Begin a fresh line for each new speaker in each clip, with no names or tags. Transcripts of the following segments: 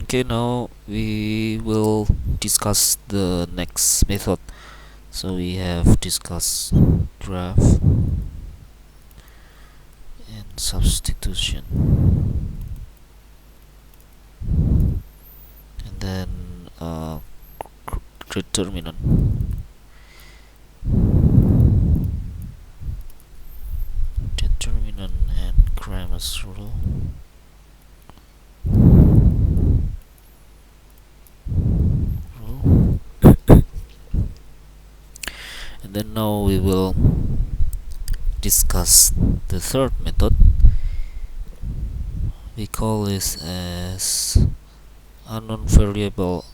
Okay, now we will discuss the next method. So we have discussed graph and substitution, and then determinant, and Cramer's rule. And then now we will discuss the third method. We call this as unknown variable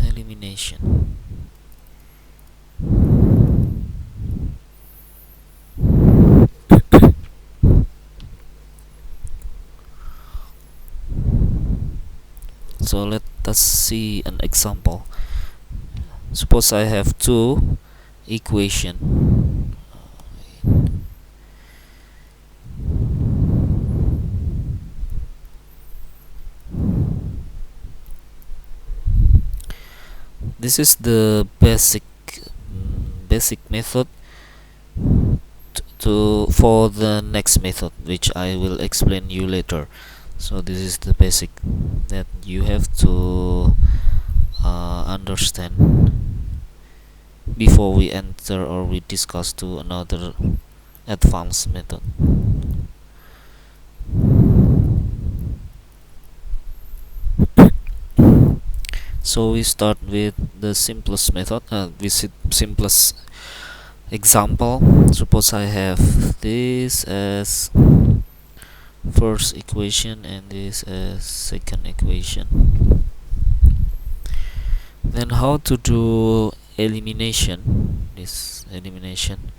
elimination. So let us see an example. Suppose I have two equation. This is the basic method for the next method, which I will explain you later. So this is the basic that you have to understand before we enter or we discuss to another advanced method. So we start with the simplest method, simplest example. Suppose I have this as first equation and this as second equation. Then how to do elimination? This elimination,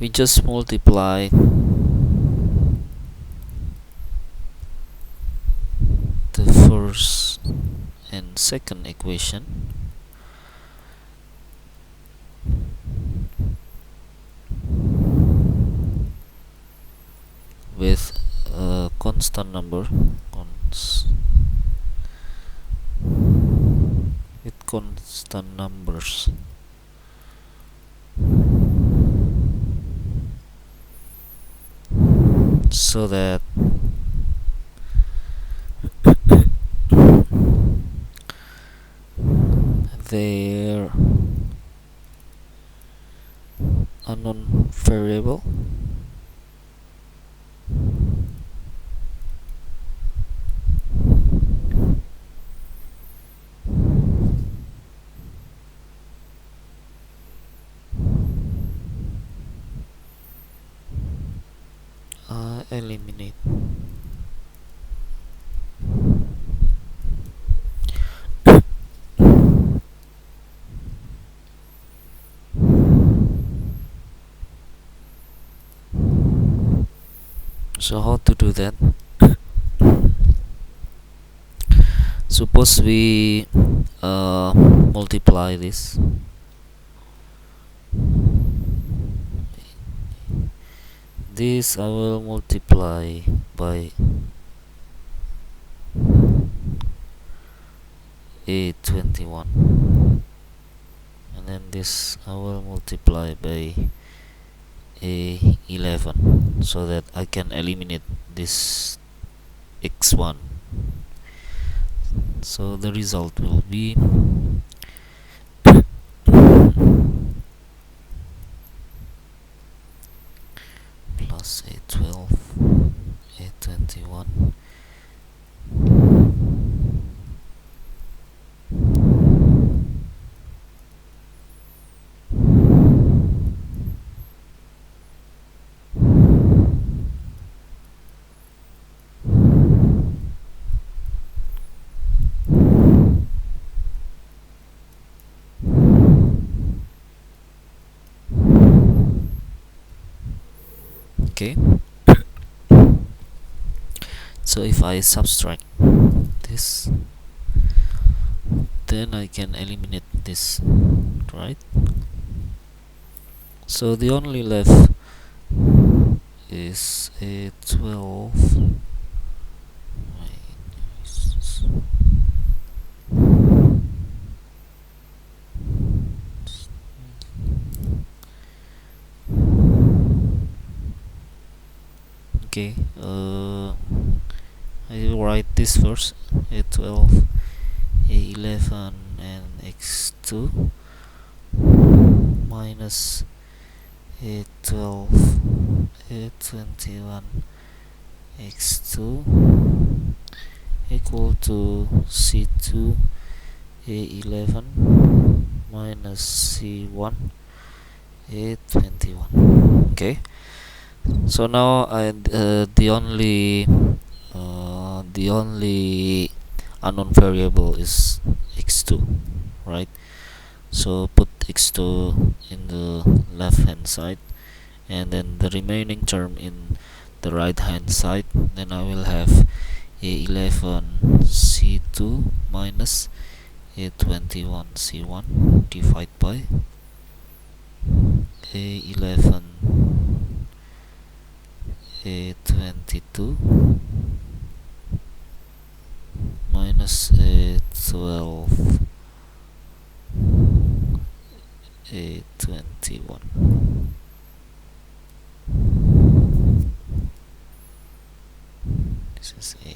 we just multiply the first and second equation with a constant number, with constant numbers. So that their unknown variable eliminate. So how to do that? Suppose we multiply this. This I will multiply by A21, and then this I will multiply by A11, so that I can eliminate this x1. So the result will be plus A12, A21, okay. So if I subtract this, then I can eliminate this, right? So the only left is A12 minus okay, I will write this first. A12, A11 and x2 minus A12, A21, x2 equal to C2, A11 minus C1, A21. Okay, so now the only unknown variable is x2, right? So put x2 in the left hand side and then the remaining term in the right hand side. Then I will have a11 c2 minus a21 c1 divided by a11 a22 minus a12 a21. This is a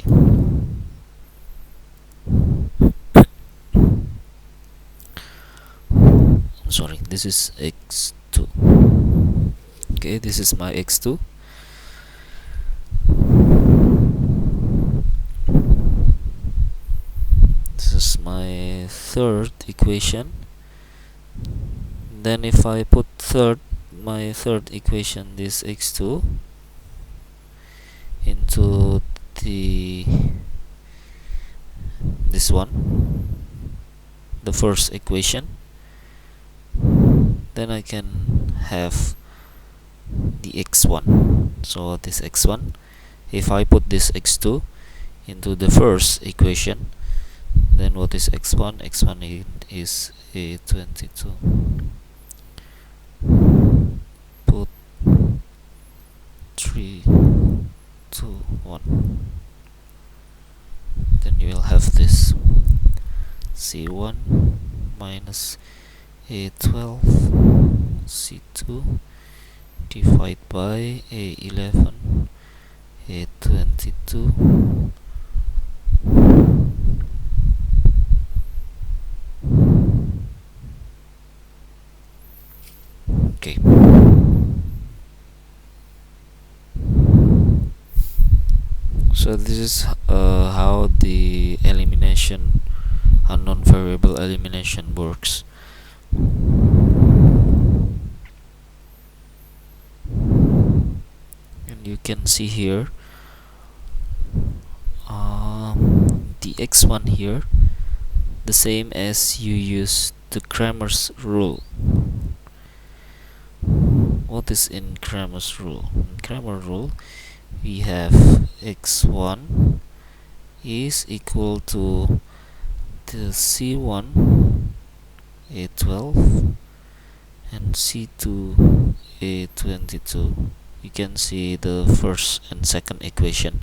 sorry, this is x2. Okay, this is my x2. This is my third equation. Then if I put my third equation, this x2, into this one, the first equation, then I can have the x1. So this x1, if I put this x2 into the first equation, then what is x1? X1 is a22. Put 3, 2, 1. Then you will have this c1 minus a12 c2 divided by a11 a22 okay. So this is how the elimination, unknown variable elimination works. And you can see here the x1 here, the same as you use the Cramer's rule. What is in Cramer's rule? In Cramer's rule, we have x1 is equal to the c1 a12 and c2 a22. You can see the first and second equation.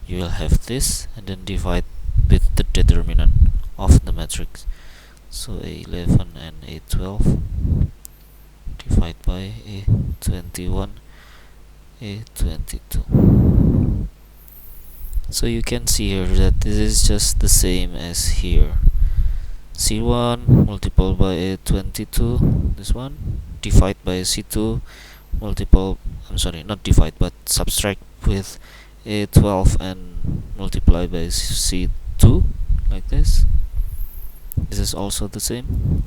You will have this and then divide with the determinant of the matrix. So a11 and a12 divided by a21 a22. So you can see here that this is just the same as here. C1 multiplied by a22, this one, divide by c2 not divide but subtract with a12 and multiply by c2, like this. This is also the same.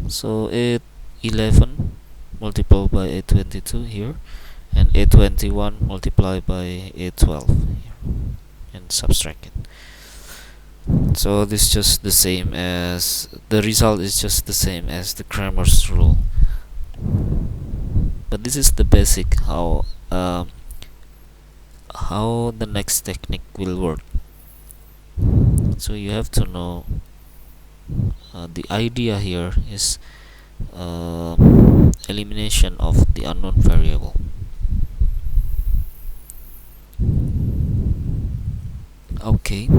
So a11 multiplied by a22 here, and a21 multiplied by a12 here, and subtract it. So this is just the same as the result is just the same as the Cramer's rule. But this is the basic how the next technique will work. So you have to know the idea here is uh, elimination of the unknown variable. Okay,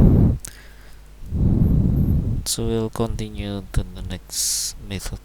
so we'll continue to the next method.